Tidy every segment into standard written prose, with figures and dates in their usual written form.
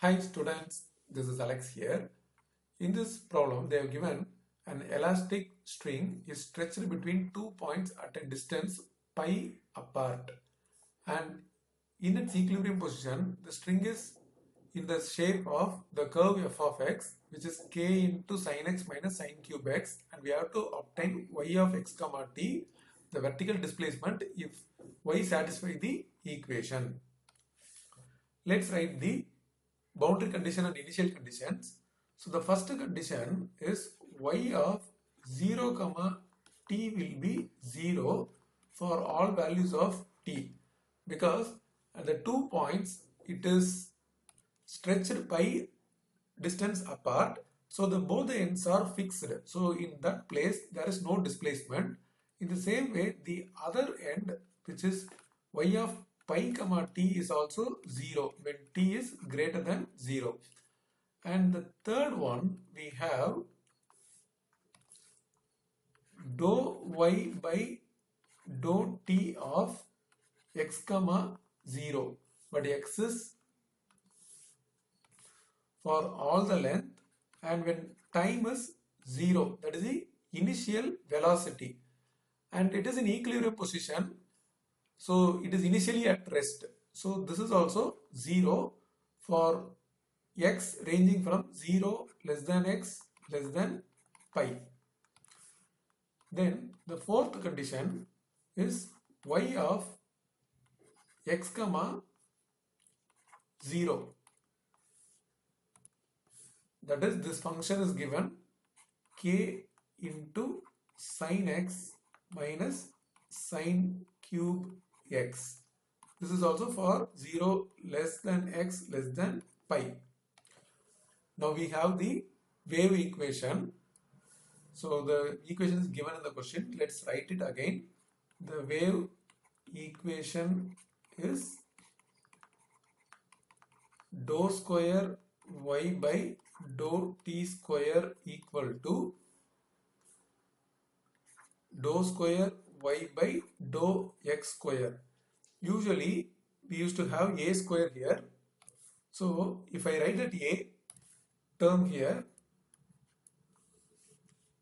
Hi students, this is Alex here. In this problem, they have given an elastic string is stretched between 2 points at a distance pi apart, and in its equilibrium position, the string is in the shape of the curve f of x, which is k into sin x minus sin cube x, and we have to obtain y of x comma t, the vertical displacement, if y satisfies the equation. Let's write the boundary condition and initial conditions. So the first condition is y of 0 comma t will be 0 for all values of t, because at the 2 points it is stretched by distance apart, so both the ends are fixed, so in that place there is no displacement. In the same way, the other end, which is y of pi comma t, is also 0 when t is greater than 0. And the third one, we have dou y by dou t of x comma 0, but x is for all the length, and when time is 0, that is the initial velocity, and it is in equilibrium position, so it is initially at rest. So this is also 0 for x ranging from 0 less than x less than pi. Then the fourth condition is y of x comma 0. That is, this function is given k into sin x minus sin cube x. This is also for 0 less than x less than pi. Now we have the wave equation. So the equation is given in the question. Let's write it again. The wave equation is dou square y by dou t square equal to dou square y by dou x square. Usually we used to have a square here. So if I write that a term here,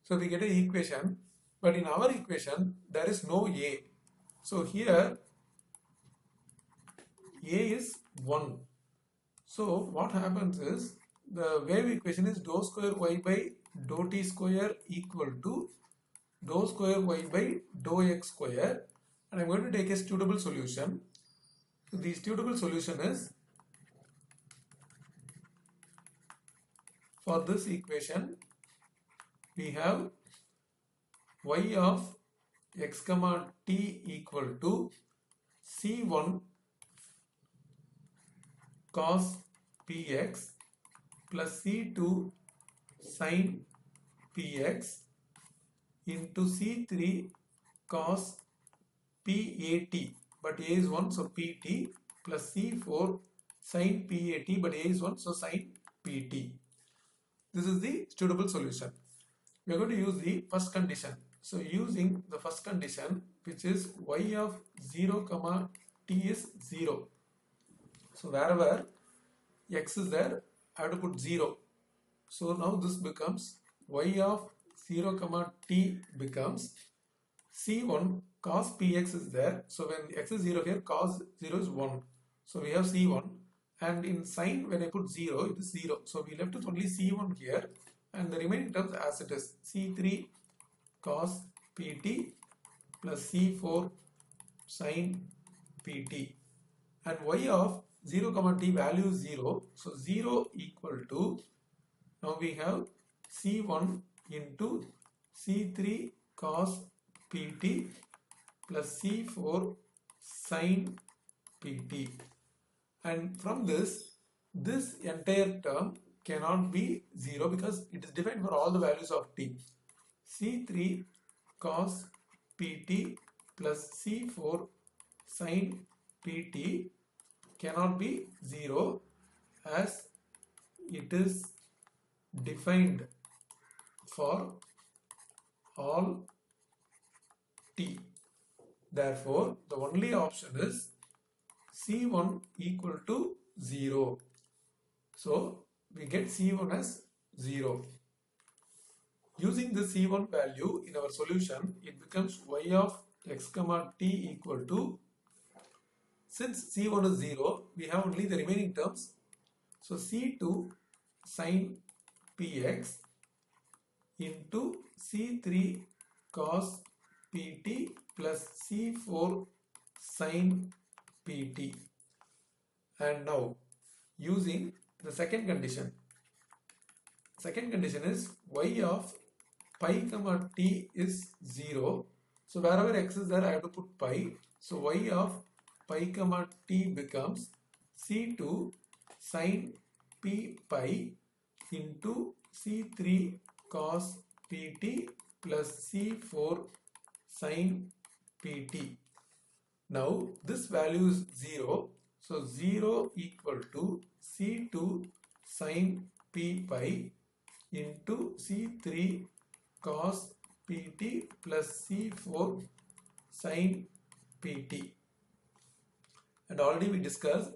so we get an equation, but in our equation there is no a. So here a is 1. So what happens is, the wave equation is dou square y by dou t square equal to dou square y by dou x square, and I'm going to take a suitable solution. So the suitable solution is, for this equation we have y of x comma t equal to c1 cos px plus c2 sin px into c3 cos pat, but a is 1, so pt, plus c4 sin pat, but a is 1, so sin pt. This is the suitable solution. We are going to use the first condition. So using the first condition, which is y of 0 comma t is 0. So wherever x is there, I have to put 0. So now this becomes y of 0 comma t becomes c1 cos px is there. So when x is 0 here, cos 0 is 1. So we have c1, and in sin, when I put 0, it is 0. So we left with only c1 here, and the remaining terms as it is, c3 cos pt plus c4 sin pt, and y of 0 comma t value is 0, so 0 equal to, now we have c1 into c3 cos pt plus c4 sin pt, and from this entire term cannot be 0 because it is defined for all the values of t. c3 cos pt plus c4 sin pt cannot be 0 as it is defined for all t. Therefore, the only option is c1 equal to 0. So we get C1 as 0. Using the C1 value in our solution, it becomes y of x comma t equal to, since C1 is 0, we have only the remaining terms. So C2 sin px into C3 cos pt plus C4 sin pt. And now using the second condition is y of pi comma t is 0. So wherever x is there, I have to put pi. So y of pi comma t becomes C2 sin p pi into C3 cos pt plus C4 sin pt. Now this value is 0. So 0 equal to C2 sin p pi into C3 cos pt plus C4 sin pt. And already we discussed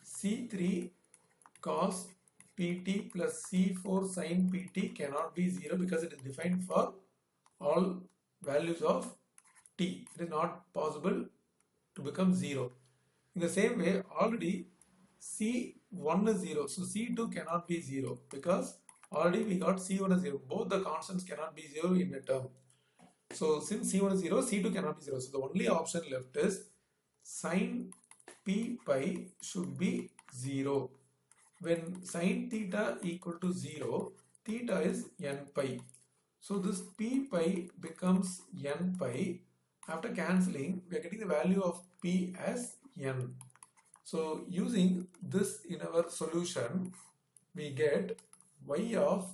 C3 cos pt plus C4 sin pt cannot be 0 because it is defined for all values of t. It is not possible to become 0. In the same way, already C1 is 0, so C2 cannot be 0 because already we got C1 is 0. Both the constants cannot be 0 in a term. So since C1 is 0, C2 cannot be 0. So the only option left is sin p pi should be 0. When sin theta equal to 0, theta is n pi. So this p pi becomes n pi. After cancelling, we are getting the value of p as n. So using this in our solution, we get y of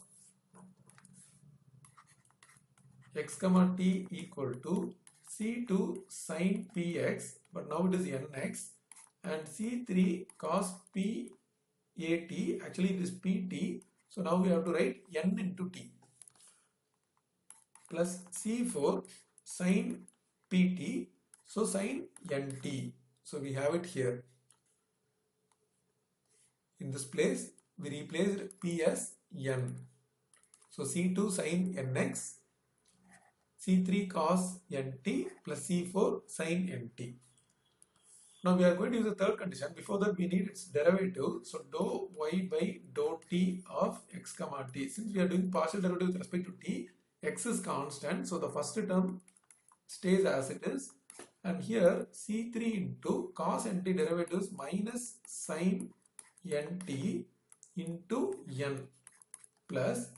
x comma t equal to C2 sin px, but now it is nx, and C3 cos pat, actually it is pt, so now we have to write n into t, plus C4 sin pt, so sin nt. So we have it here. In this place, we replaced p as n. So C2 sin nx, C3 cos nt plus C4 sin nt. Now we are going to use the third condition. Before that, we need its derivative. So dou y by dou t of x comma t. Since we are doing partial derivative with respect to t, x is constant. So the first term stays as it is. And here C3 into cos nt derivatives minus sin nt into n plus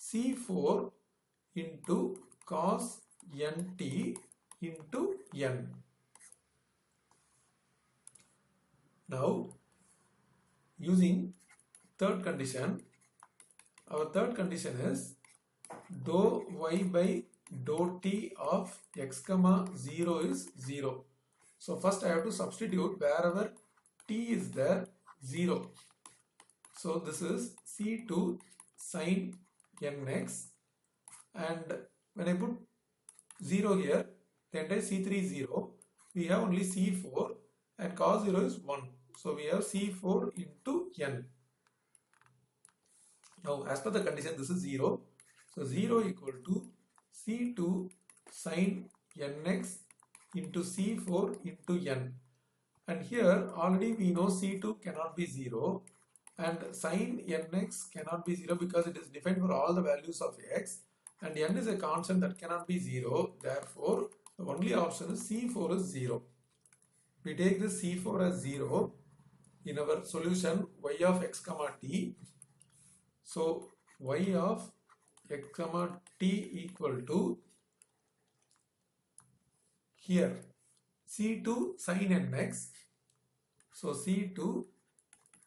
C4 into cos nt into n. Now using third condition, our third condition is dou y by dou t of x comma 0 is 0. So first I have to substitute wherever t is there 0. So this is C2 sin nx, and when I put 0 here, the entire C3 is 0. We have only C4 and cos 0 is 1. So we have C4 into n. Now as per the condition, this is 0. So 0 equal to C2 sin nx into C4 into n. And here already we know C2 cannot be 0 and sin nx cannot be 0 because it is defined for all the values of x, and n is a constant that cannot be 0. Therefore, the only option is C4 is 0. We take this C4 as 0 in our solution y of x comma t. So y of x comma t equal to, here C2 sin nx. So C2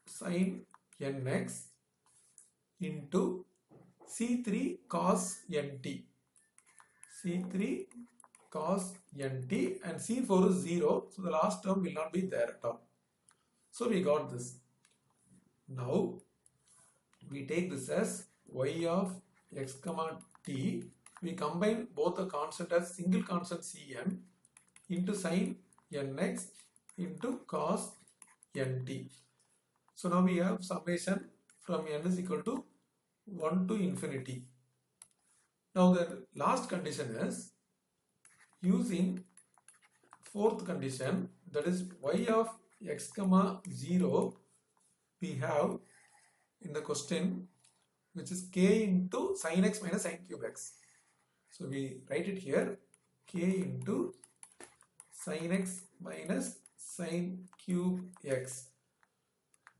sin nx into C3 cos nt. C3 cos nt, and C4 is 0. So the last term will not be there at all. So we got this. Now we take this as y of x comma t. We combine both the constant as single constant cn into sin nx into cos nt. So now we have summation from n is equal to 1 to infinity. Now the last condition is using fourth condition, that is y of x comma 0, we have in the question which is k into sin x minus sin cube x. So we write it here, k into sin x minus sin cube x.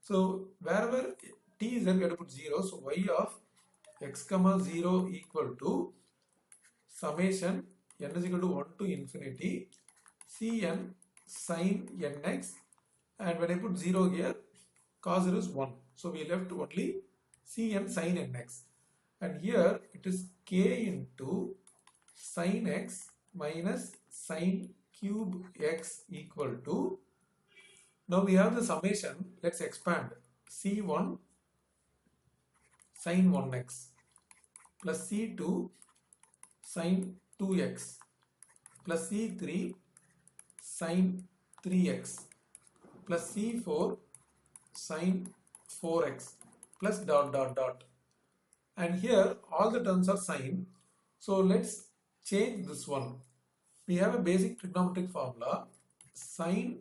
So wherever t is there, we have to put 0. So y of x comma 0 equal to summation n is equal to 1 to infinity cn sin nx, and when I put 0 here, cos 0 is 1. So we left only cn sin nx, and here it is k into sin x minus sin cube x equal to, now we have the summation, let's expand, c1 sin 1x plus c2 sin 2x plus c3 sin 3x plus c4 sin 4x plus dot dot dot, and here all the terms are sine. So let's change this one. We have a basic trigonometric formula, sin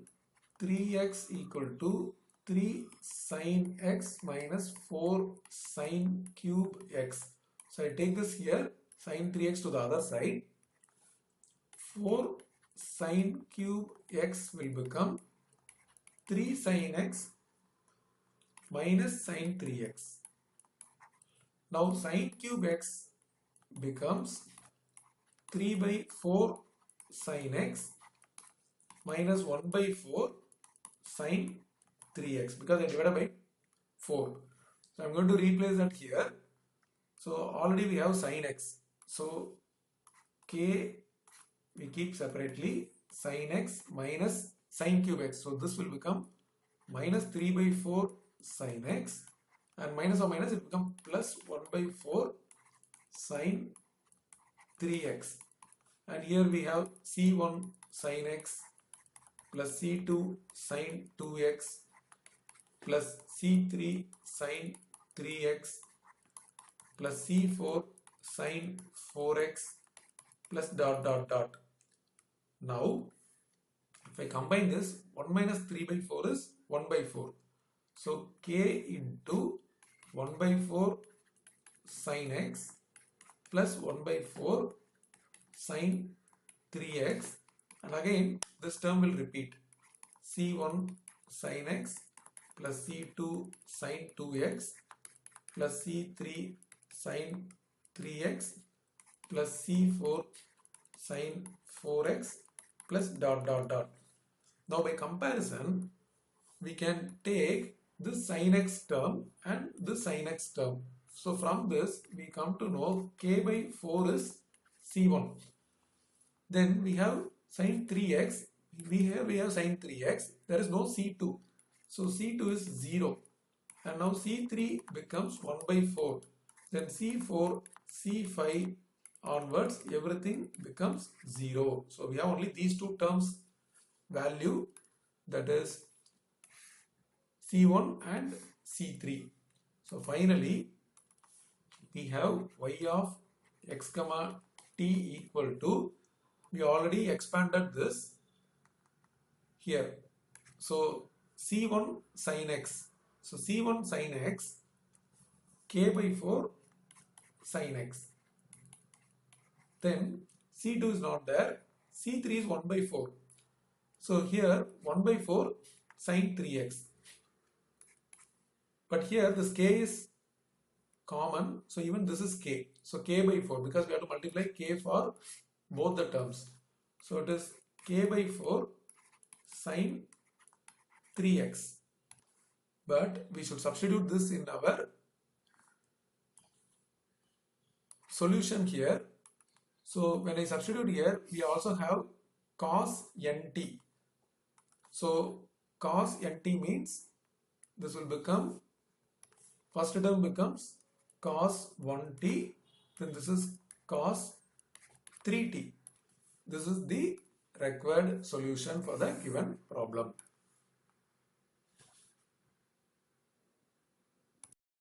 3x equal to 3 sin x minus 4 sin cube x. So I take this here, sin 3x to the other side, 4 sin cube x will become 3 sin x minus sin 3x. Now sin cube x becomes 3 by 4 sin x minus 1 by 4 sin 3x, because I divided by 4. So I am going to replace that here. So already we have sin x. So k we keep separately, sin x minus sin cube x. So this will become minus 3 by 4 sin x, and minus or minus it will become plus 1 by 4 sin 3x. And here we have c1 sin x plus c2 sin 2x plus c3 sin 3x plus c4 sin 4x plus dot dot dot. Now if I combine this, 1 minus 3 by 4 is 1 by 4. So k into 1 by 4 sin x plus 1 by 4 sin 3x, and again this term will repeat, c1 sin x plus c2 sin 2x plus c3 sin 3x plus c4 sin 4x plus dot dot dot. Now by comparison, we can take this sin x term and this sin x term. So from this we come to know k by 4 is c1. Then we have sin 3x, we have sin 3x, there is no c2. So c2 is 0, and now c3 becomes 1 by 4. Then c4, c5 onwards, everything becomes 0. So we have only these two terms value, that is c1 and c3. So finally we have y of x comma t equal to, we already expanded this here. So c1 sin x, so c1 sin x, k by 4 sin x. Then c2 is not there, c3 is 1 by 4. So here 1 by 4 sin 3x. But here this k is common, so even this is k. So k by 4, because we have to multiply k for both the terms. So it is k by 4 sin 3x. But we should substitute this in our solution here. So when I substitute here, we also have cos nt. So cos nt means this will become, first term becomes cos 1t, then this is cos 3t. This is the required solution for the given problem.